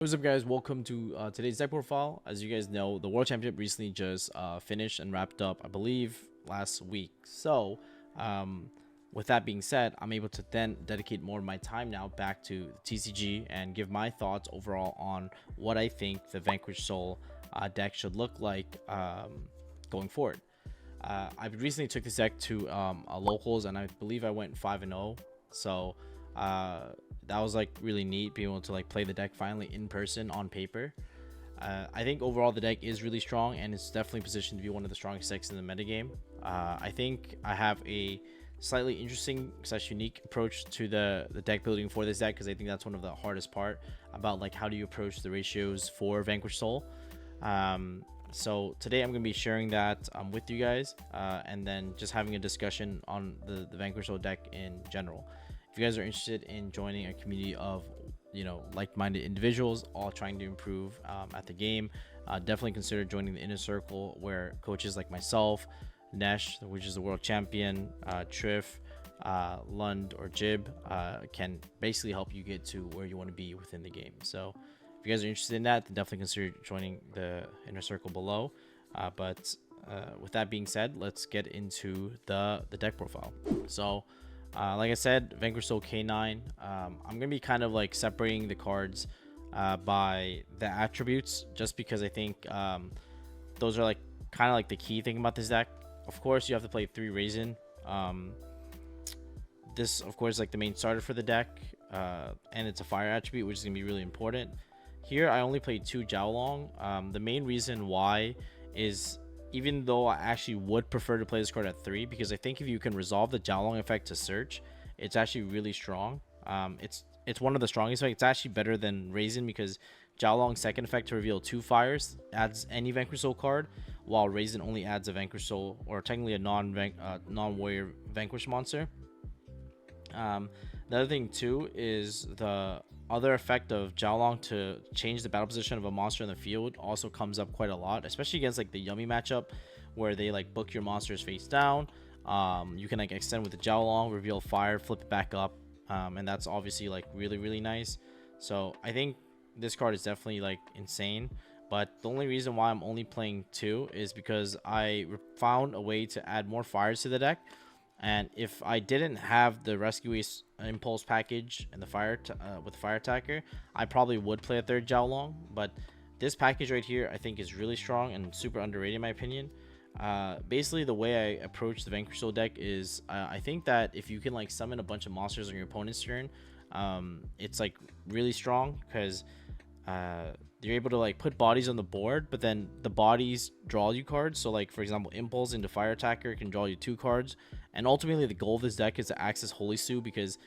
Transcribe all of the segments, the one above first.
What's up, guys? Welcome to today's deck profile. As you guys know, the World Championship recently just finished and wrapped up, I believe, last week. So, with that being said, I'm able to then dedicate more of my time now back to TCG and give my thoughts overall on what I think the Vanquish Soul deck should look like going forward. I recently took this deck to a locals, and I believe I went 5-0. So, that was like really neat being able to like play the deck finally in person on paper. I think overall the deck is really strong, and it's definitely positioned to be one of the strongest decks in the metagame. I think I have a slightly interesting / unique approach to the deck building for this deck, because I think that's one of the hardest part about like how do you approach the ratios for Vanquish Soul. So today I'm going to be sharing that with you guys, and then just having a discussion on the Vanquish Soul deck in general. If you guys are interested in joining a community of like-minded individuals all trying to improve at the game, definitely consider joining the inner circle, where coaches like myself, Nesh, which is the world champion, Triff, Lund, or Jib can basically help you get to where you want to be within the game. So if you guys are interested in that, then definitely consider joining the inner circle below. But with that being said, let's get into the deck profile. So like I said, Vanquish Soul K9. I'm gonna be kind of like separating the cards by the attributes, just because I think those are like kind of like the key thing about this deck. Of course, you have to play 3 Raisin. This, of course, is like the main starter for the deck, and it's a fire attribute, which is gonna be really important. Here, I only played 2 Jiaolong. The main reason why is, even though I actually would prefer to play this card at 3, because I think if you can resolve the Jiaolong effect to search, it's actually really strong. It's one of the strongest effects. It's actually better than Raisin, because Jiaolong's second effect to reveal 2 fires adds any Vanquish Soul card, while Raisin only adds a Vanquish Soul, or technically a non-warrior Vanquish monster. The other thing too is the other effect of Jiaolong to change the battle position of a monster in the field also comes up quite a lot, especially against like the Yummy matchup, where they like book your monsters face down. You can like extend with the Jiaolong, reveal fire, flip it back up, and that's obviously like really nice. So I think this card is definitely like insane. But the only reason why I'm only playing 2 is because I found a way to add more fires to the deck. And if I didn't have the Rescue Impulse package and the with Fire Attacker, I probably would play a 3rd Jiaolong. But this package right here, I think, is really strong and super underrated in my opinion. Basically, the way I approach the Vanquish Soul deck is I think that if you can like summon a bunch of monsters on your opponent's turn, it's like really strong, because you're able to like put bodies on the board, but then the bodies draw you cards. So like, for example, Impulse into Fire Attacker can draw you 2 cards. And ultimately, the goal of this deck is to access Holy Sue, because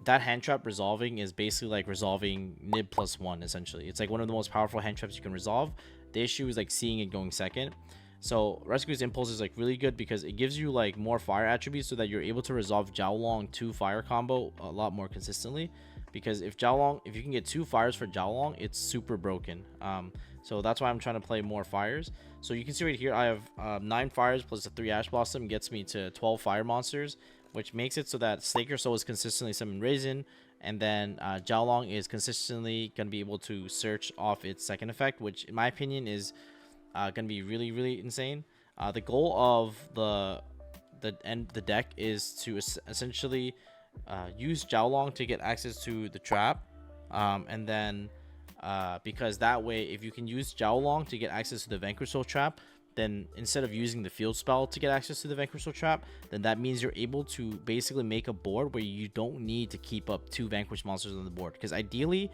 that hand trap resolving is basically like resolving Nib +1, essentially. It's like one of the most powerful hand traps you can resolve. The issue is like seeing it going second. So Rescue's Impulse is like really good, because it gives you like more fire attributes, so that you're able to resolve Jiaolong 2 fire combo a lot more consistently. Because if you can get 2 fires for Jiaolong, it's super broken. So that's why I'm trying to play more fires. So you can see right here, I have 9 fires plus a 3 Ash Blossom gets me to 12 fire monsters, which makes it so that Slaker Soul is consistently summon Raisin, and then Jiaolong is consistently going to be able to search off its second effect, which in my opinion is going to be really insane. The goal of the deck is to essentially use Jiaolong to get access to the trap, and then because that way, if you can use Jiaolong to get access to the Vanquish Soul trap, then instead of using the field spell to get access to the Vanquish Soul trap, then that means you're able to basically make a board where you don't need to keep up 2 Vanquish monsters on the board. Because ideally,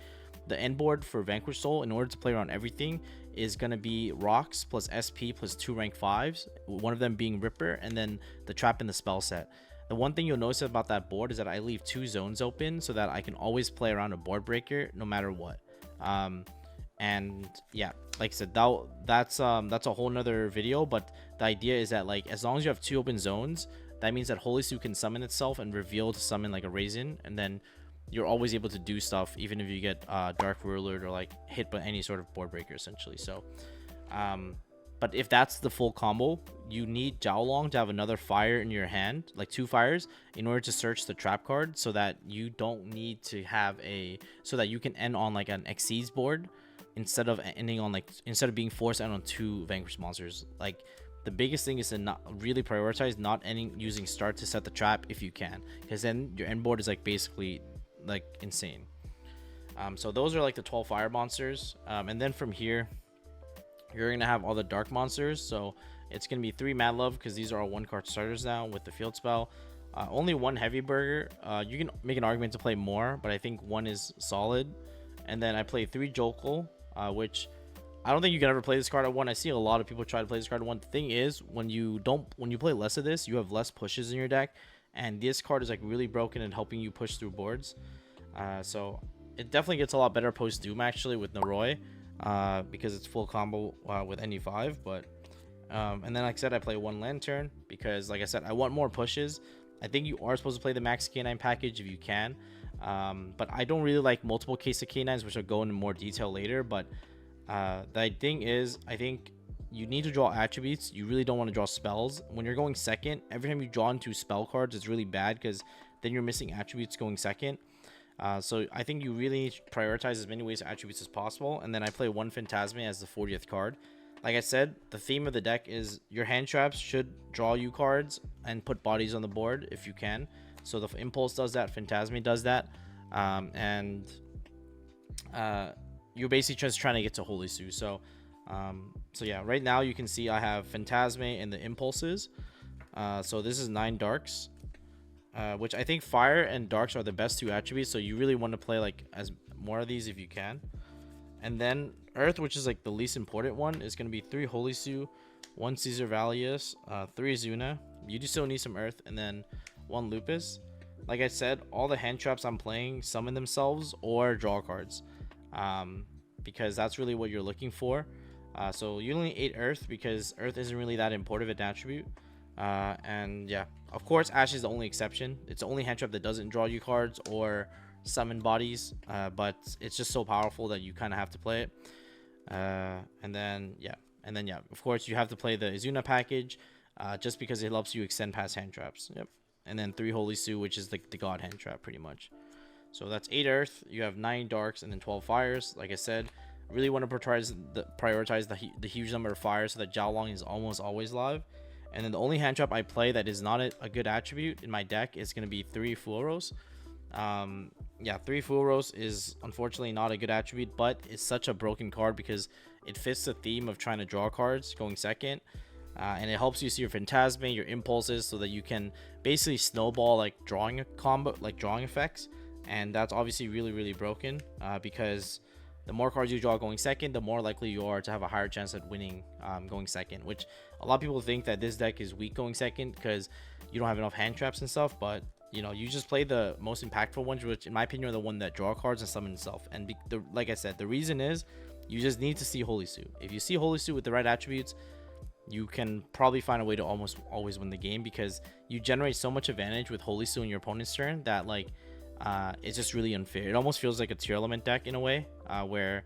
the end board for Vanquish Soul, in order to play around everything, is going to be rocks plus SP plus 2 rank 5s, one of them being Ripper, and then the trap in the spell set. The one thing you'll notice about that board is that I leave 2 zones open, so that I can always play around a board breaker no matter what. And yeah, like I said, that's a whole nother video. But the idea is that like, as long as you have 2 open zones, that means that Holy Sue can summon itself and reveal to summon like a Raisin, and then you're always able to do stuff even if you get Dark Ruler or like hit by any sort of board breaker, essentially. So but if that's the full combo, you need Jiaolong to have another fire in your hand, like 2 fires, in order to search the trap card, so that you don't need to have so that you can end on like an Xyz board. instead of ending on like, instead of being forced out on 2 vanquished monsters. Like, the biggest thing is to not really prioritize not ending using start to set the trap if you can, because then your end board is like basically like insane. So those are like the 12 fire monsters, and then from here you're gonna have all the dark monsters. So it's gonna be 3 Mad Love, because these are all 1-card starters now with the field spell. Only 1 Heavy Burger. You can make an argument to play more, but I think 1 is solid. And then I play 3 Jokel, which I don't think you can ever play this card at 1. I see a lot of people try to play this card at 1. The thing is, when you play less of this, you have less pushes in your deck, and this card is like really broken and helping you push through boards. So it definitely gets a lot better post Doom actually with Noroi, because it's full combo with NE5. But and then like I said, I play 1 Lantern because, like I said, I want more pushes. I think you are supposed to play the Max K9 package if you can, but I don't really like multiple case of K9s, which I'll go into more detail later. But the thing is, I think you need to draw attributes. You really don't want to draw spells. When you're going second, every time you draw into spell cards, it's really bad, because then you're missing attributes going second. So I think you really need to prioritize as many ways of attributes as possible. And then I play 1 Phantasme as the 40th card. Like I said, the theme of the deck is your hand traps should draw you cards and put bodies on the board if you can. So the Impulse does that, Phantasme does that, and you're basically just trying to get to Holy Sue. So yeah, right now you can see I have Phantasme and the Impulses. So this is 9 Darks, which I think Fire and Darks are the best 2 attributes. So you really want to play like as more of these if you can. And then Earth, which is like the least important one, is going to be 3 Holy Sue, 1 Caesar Valius, 3 Zuna. You do still need some Earth, and then 1 Lupus. Like I said, all the hand traps I'm playing summon themselves or draw cards, because that's really what you're looking for. So you only need 8 Earth, because Earth isn't really that important of an attribute. And yeah, of course Ash is the only exception. It's the only hand trap that doesn't draw you cards or summon bodies, but it's just so powerful that you kind of have to play it. And then yeah, of course you have to play the Izuna package, just because it helps you extend past hand traps. Yep. And then 3 Holy Sue, which is like the god hand trap pretty much. So that's 8 Earth, you have 9 Darks, and then 12 Fires. Like I said, I really want to prioritize the huge number of fires so that Jiaolong is almost always live. And then the only hand trap I play that is not a good attribute in my deck is going to be 3 Furos. Yeah, 3 Furos is unfortunately not a good attribute, but it's such a broken card because it fits the theme of trying to draw cards going second. And it helps you see your Phantasme, your Impulses, so that you can basically snowball like drawing combo, like drawing effects. And that's obviously really broken, because the more cards you draw going second, the more likely you are to have a higher chance at winning going second. Which a lot of people think that this deck is weak going second because you don't have enough hand traps and stuff, but you know, you just play the most impactful ones, which in my opinion are the one that draw cards and summon itself. And like I said, the reason is you just need to see Holy Sue. If you see Holy Sue with the right attributes, you can probably find a way to almost always win the game, because you generate so much advantage with Holy Sue in your opponent's turn that like it's just really unfair. It almost feels like a tier element deck in a way, where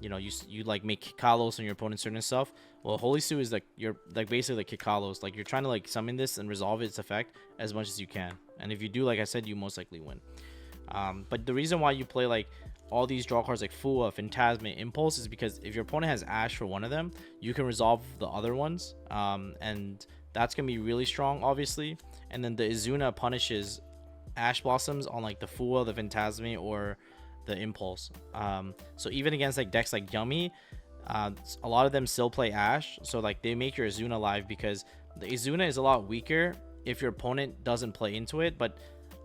you know, you like make Kikalos on your opponent's turn and stuff. Well, Holy Sue is like you're like basically like Kikalos. Like you're trying to like summon this and resolve its effect as much as you can. And if you do, like I said, you most likely win. But the reason why you play like all these draw cards like Fua, Phantasme, Impulse is because if your opponent has Ash for one of them, you can resolve the other ones, and that's gonna be really strong, obviously. And then the Izuna punishes Ash Blossoms on like the Fua, the Phantasme, or the Impulse. So even against like decks like Yummy, a lot of them still play Ash, so like they make your Izuna live, because the Izuna is a lot weaker if your opponent doesn't play into it, but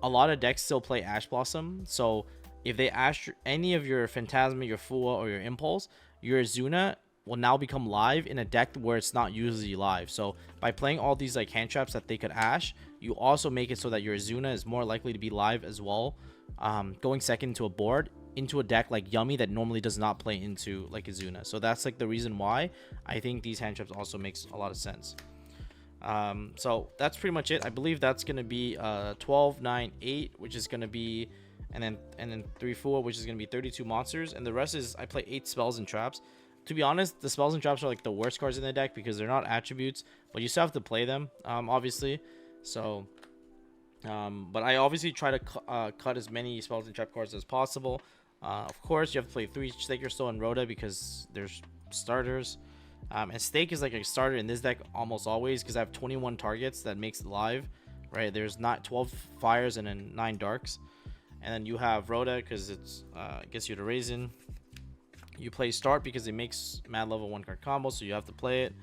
a lot of decks still play Ash Blossom. So if they Ash any of your Phantasma, your Fua, or your Impulse, your Izuna will now become live in a deck where it's not usually live. So by playing all these like hand traps that they could Ash, you also make it so that your Izuna is more likely to be live as well, going second to a board into a deck like Yummy that normally does not play into like Izuna. So that's like the reason why I think these hand traps also makes a lot of sense. So that's pretty much it. I believe that's gonna be 12, 9, 8, which is gonna be, and then 3, 4, which is gonna be 32 monsters, and the rest is I play 8 spells and traps. To be honest, the spells and traps are like the worst cards in the deck because they're not attributes, but you still have to play them, obviously. So but I obviously try to cut as many spells and trap cards as possible. Of course, you have to play 3 Staker Stone and Rhoda because there's starters. And Stake is like a starter in this deck almost always because I have 21 targets that makes it live, right? There's not 12 fires and then 9 darks. And then you have Rhoda because it's gets you to Raisin. You play Start because it makes mad level 1 card combo, so you have to play it.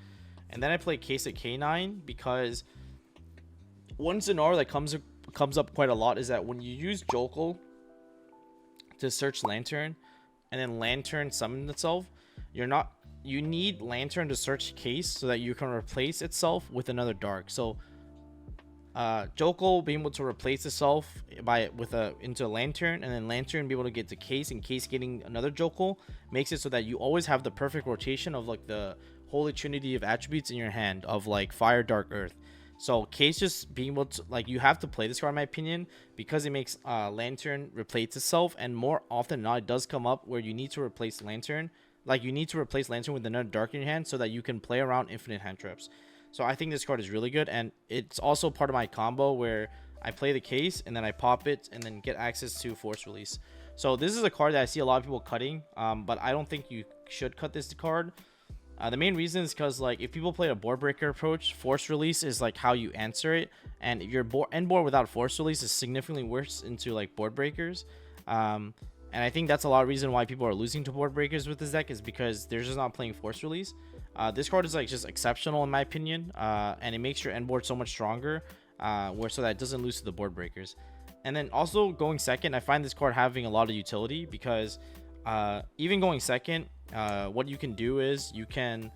And then I play Case at K9 because one scenario that comes up quite a lot is that when you use Jokel to search Lantern and then Lantern summon itself, you need Lantern to search Case so that you can replace itself with another dark. So Jokel being able to replace itself into Lantern, and then Lantern be able to get to Case, and Case getting another Jokel makes it so that you always have the perfect rotation of like the holy trinity of attributes in your hand of like Fire, Dark, Earth. So Case just being able to, like, you have to play this card in my opinion because it makes Lantern replace itself, and more often than not it does come up where you need to replace Lantern. Like, you need to replace Lantern with another dark in your hand so that you can play around infinite hand traps. So I think this card is really good, and it's also part of my combo where I play the Case and then I pop it and then get access to Force Release. So this is a card that I see a lot of people cutting, but I don't think you should cut this card. The main reason is because, like, if people play a board breaker approach, Force Release is like how you answer it, and your end board without Force Release is significantly worse into like board breakers. And I think that's a lot of reason why people are losing to board breakers with this deck is because they're just not playing Force Release. This card is like just exceptional in my opinion, and it makes your end board so much stronger, so that it doesn't lose to the board breakers. And then also going second, I find this card having a lot of utility because even going second, what you can do is you can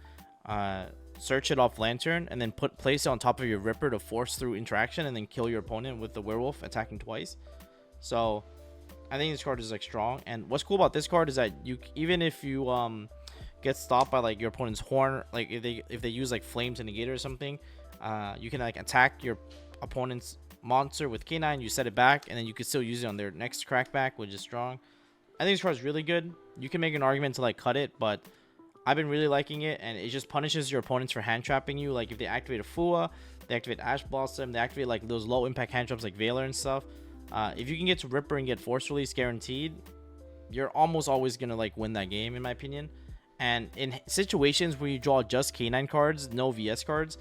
search it off Lantern and then place it on top of your Ripper to force through interaction and then kill your opponent with the Werewolf attacking twice. So I think this card is like strong. And what's cool about this card is that even if you get stopped by like your opponent's horn, like if they use like Flame to negate it or something, you can like attack your opponent's monster with K9, you set it back, and then you can still use it on their next crackback, which is strong. I think this card is really good. You can make an argument to like cut it, but I've been really liking it, and it just punishes your opponents for hand trapping you. Like if they activate a Fua, they activate Ash Blossom, they activate like those low impact hand traps like Veiler and stuff. If you can get to Ripper and get Force Release guaranteed, you're almost always gonna like win that game in my opinion. And in situations where you draw just K9 cards, no VS cards,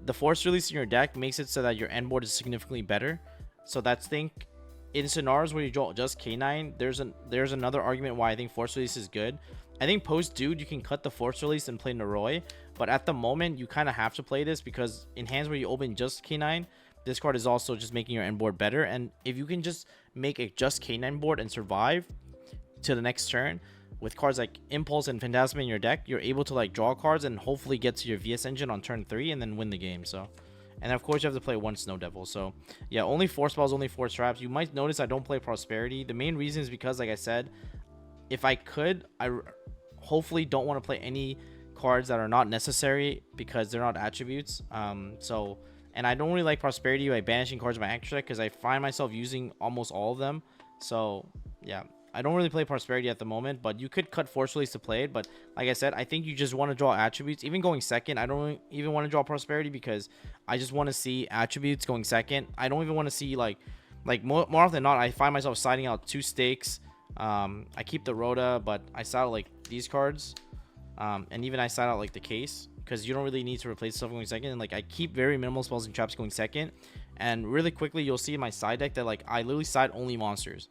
the Force Release in your deck makes it so that your end board is significantly better. So that's in scenarios where you draw just K9, there's another argument why I think Force Release is good. I think post Dude you can cut the Force Release and play Noroi, but at the moment you kind of have to play this because in hands where you open just K9, this card is also just making your end board better. And if you can just make a just K9 board and survive to the next turn with cards like Impulse and Phantasma in your deck, you're able to like draw cards and hopefully get to your VS engine on turn 3 and then win the game. So, and of course you have to play one Snow Devil. So yeah, only 4 spells, only 4 traps. You might notice I don't play Prosperity. The main reason is because, like I said, if I could, I hopefully don't want to play any cards that are not necessary because they're not attributes. And I don't really like Prosperity by banishing cards in my extra deck because I find myself using almost all of them. So yeah, I don't really play Prosperity at the moment, but you could cut Force Release to play it. But like I said, I think you just want to draw attributes. Even going second, I don't even want to draw Prosperity because I just want to see attributes going second. I don't even want to see like more often than not, I find myself siding out 2 stakes. I keep the Rhoda, but I side out like these cards, and even I side out like the Case because you don't really need to replace stuff going second. And like I keep very minimal spells and traps going second, and really quickly you'll see in my side deck that like I literally side only monsters.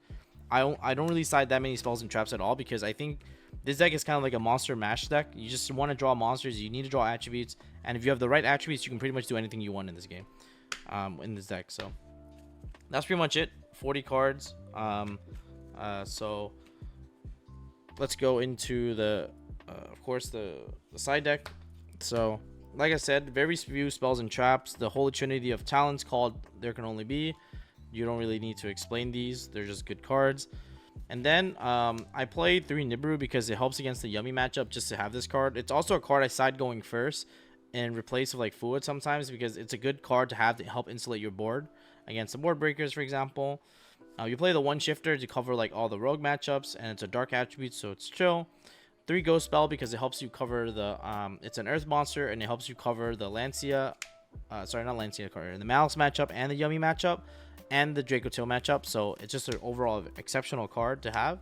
I don't really side that many spells and traps at all because I think this deck is kind of like a monster mash deck. You just want to draw monsters, you need to draw attributes, and if you have the right attributes, you can pretty much do anything you want in this game, in this deck. So that's pretty much it. 40 cards. So let's go into the of course the side deck. So like I said, very few spells and traps. The Holy Trinity of Talents called There Can Only Be. You don't really need to explain these, they're just good cards. And then I played 3 Nibiru because it helps against the Yummy matchup just to have this card. It's also a card I side going first in replace of like Fluid sometimes because it's a good card to have to help insulate your board against the board breakers, for example. You play the 1 Shifter to cover like all the rogue matchups, and it's a dark attribute, so it's chill. 3 Ghost Spell because it helps you cover the it's an earth monster and it helps you cover the Lancia, sorry, not Lancia card, the Malice matchup and the Yummy matchup and the Draco Till matchup. So it's just an overall exceptional card to have.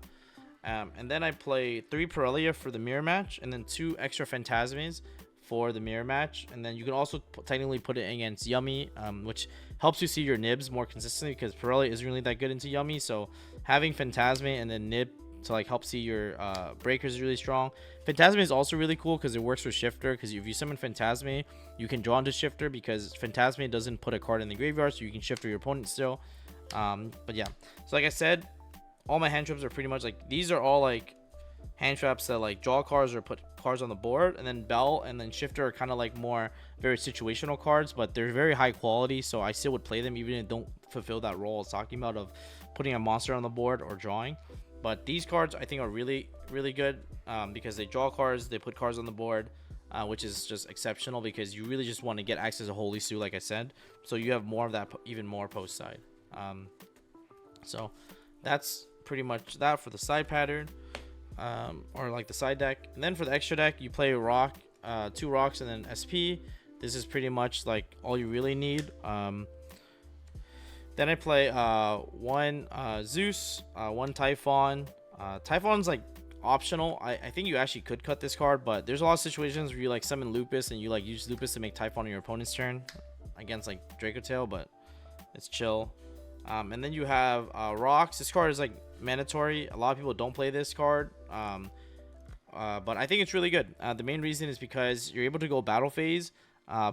And then I play 3 Parelia for the mirror match, and then 2 extra Phantasmes for the mirror match. And then you can also technically put it against Yummy, which helps you see your nibs more consistently, because Parelia isn't really that good into Yummy. So having Phantasme and then nib to like help see your breakers is really strong. Phantasme is also really cool because it works with Shifter, because if you summon Phantasme, you can draw into Shifter, because Phantasme doesn't put a card in the graveyard, so you can Shifter your opponent still. But yeah, so like I said, all my hand traps are pretty much like, these are all like hand traps that like draw cards or put cards on the board, and then Bell and then Shifter are kind of like more very situational cards, but they're very high quality, so I still would play them even if they don't fulfill that role I was talking about of putting a monster on the board or drawing. But these cards I think are really good, because they draw cards, they put cards on the board, which is just exceptional, because you really just want to get access to Holy Sue, like I said, so you have more of that, even more post side. So that's pretty much that for the side pattern, or like the side deck. And then for the extra deck, you play rock, 2 rocks and then SP. This is pretty much like all you really need. Then I play 1 Zeus, 1 Typhon. Typhon's like optional. I think you actually could cut this card, but there's a lot of situations where you like summon Lupus and you like use Lupus to make Typhon on your opponent's turn against like Draco Tail, but it's chill. And then you have rocks. This card is like mandatory. A lot of people don't play this card, but I think it's really good. The main reason is because you're able to go battle phase,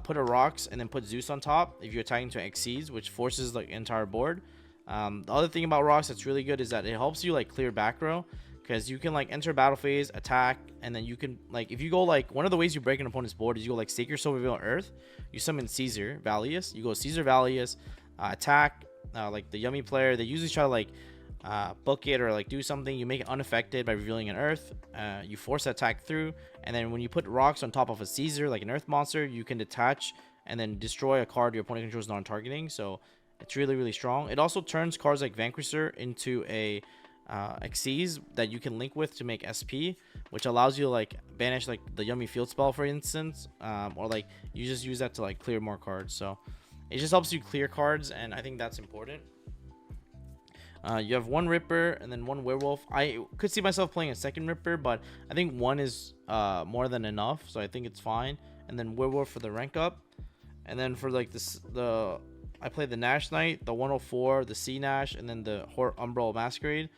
put a rocks, and then put Zeus on top if you're attacking to Xyz, which forces the entire board. The other thing about rocks that's really good is that it helps you like clear back row, because you can like enter battle phase, attack, and then you can like, if you go like, one of the ways you break an opponent's board is you go like Sacred Silver Veil Earth, you summon Caesar Valius, you go Caesar Valius, attack. Like the Yummy player, they usually try to like book it or like do something. You make it unaffected by revealing an Earth. You force attack through, and then when you put rocks on top of a Caesar, like an Earth monster, you can detach and then destroy a card your opponent controls non-targeting. So it's really strong. It also turns cards like Vanquisher into a Xyz that you can link with to make SP, which allows you to like banish like the Yummy field spell, for instance, or like you just use that to like clear more cards. So it just helps you clear cards, and I think that's important. You have 1 Ripper and then 1 Werewolf. I could see myself playing a second Ripper, but I think 1 is more than enough, so I think it's fine. And then Werewolf for the rank up. And then for like this, I played the Nash Knight, the 104, the Sea Nash, and then the Umbral Masquerade.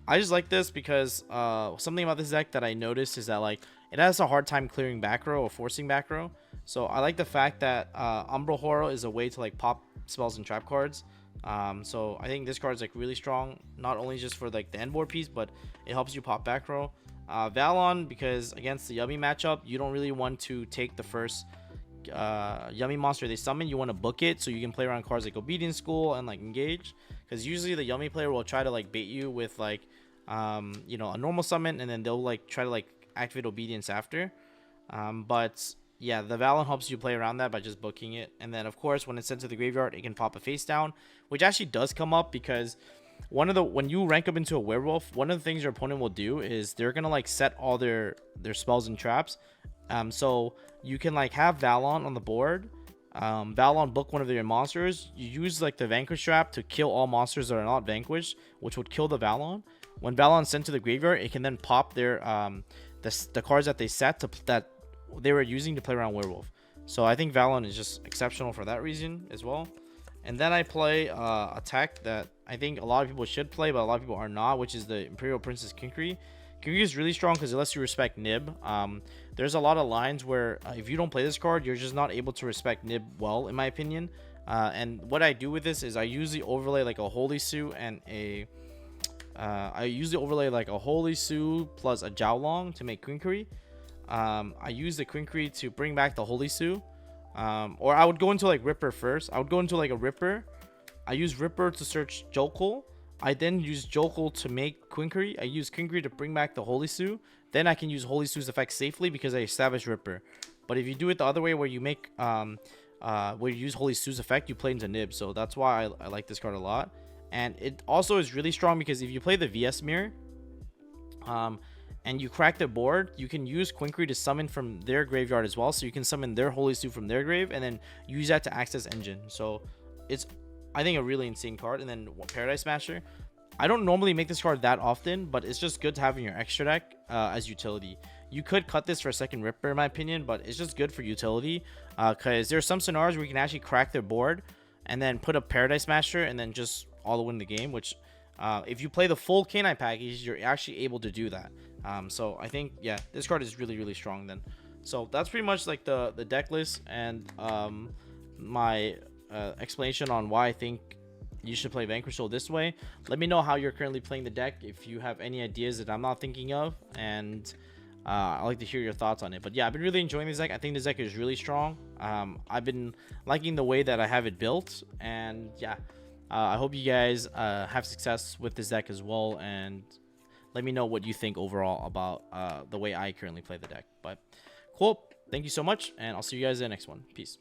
I just like this because something about this deck that I noticed is that like it has a hard time clearing back row or forcing back row. So I like the fact that Umbral Horror is a way to like pop spells and trap cards. So I think this card is like really strong, not only just for like the end board piece, but it helps you pop back row. Valon, because against the Yummy matchup, you don't really want to take the first Yummy monster they summon. You want to book it so you can play around cards like Obedience School and like Engage, because usually the Yummy player will try to like bait you with like you know, a normal summon, and then they'll like try to like activate Obedience after. But yeah, the Valon helps you play around that by just booking it. And then of course when it's sent to the graveyard, it can pop a face down, which actually does come up, because when you rank up into a werewolf, one of the things your opponent will do is they're gonna like set all their spells and traps. So you can like have Valon on the board, Valon book one of their monsters, you use like the Vanquish trap to kill all monsters that are not vanquished, which would kill the Valon. When Valon's sent to the graveyard, it can then pop their the cards that they set that they were using to play around werewolf. So I think Valon is just exceptional for that reason as well. And then I play a tech that I think a lot of people should play, but a lot of people are not, which is the Imperial Princess Kinkri. Kinkri is really strong because it lets you respect Nib. There's a lot of lines where if you don't play this card, you're just not able to respect Nib well, in my opinion. And what I do with this is I usually overlay like a Holy Sue and a Holy Sue plus a Jiaolong to make Quinkri. I use the Quinkri to bring back the Holy Sue. Or I would go into like Ripper first. I would go into like a Ripper. I use Ripper to search Jokul. I then use Jokul to make Quinkri. I use Quinkri to bring back the Holy Sue. Then I can use Holy Sue's effect safely because I establish Ripper. But if you do it the other way, where you make where you use Holy Sue's effect, you play into Nib. So that's why I like this card a lot. And it also is really strong because if you play the VS Mirror, and you crack the board, you can use Quinkri to summon from their graveyard as well. So you can summon their Holy Sue from their grave and then use that to access Engine. So it's, I think, a really insane card. And then Paradise Smasher. I don't normally make this card that often, but it's just good to have in your extra deck as utility. You could cut this for a second Ripper in my opinion, but it's just good for utility because there's some scenarios where you can actually crack their board and then put a Paradise Smasher and then just all the win the game, which if you play the full Canine package, you're actually able to do that. So I think, yeah, this card is really, really strong then. So that's pretty much like the deck list and my explanation on why I think you should play Vanquish Soul this way. Let me know how you're currently playing the deck, if you have any ideas that I'm not thinking of, and I'd like to hear your thoughts on it. But yeah, I've been really enjoying this deck. I think this deck is really strong. I've been liking the way that I have it built, and yeah, I hope you guys have success with this deck as well, and let me know what you think overall about the way I currently play the deck. But cool, thank you so much, and I'll see you guys in the next one. Peace.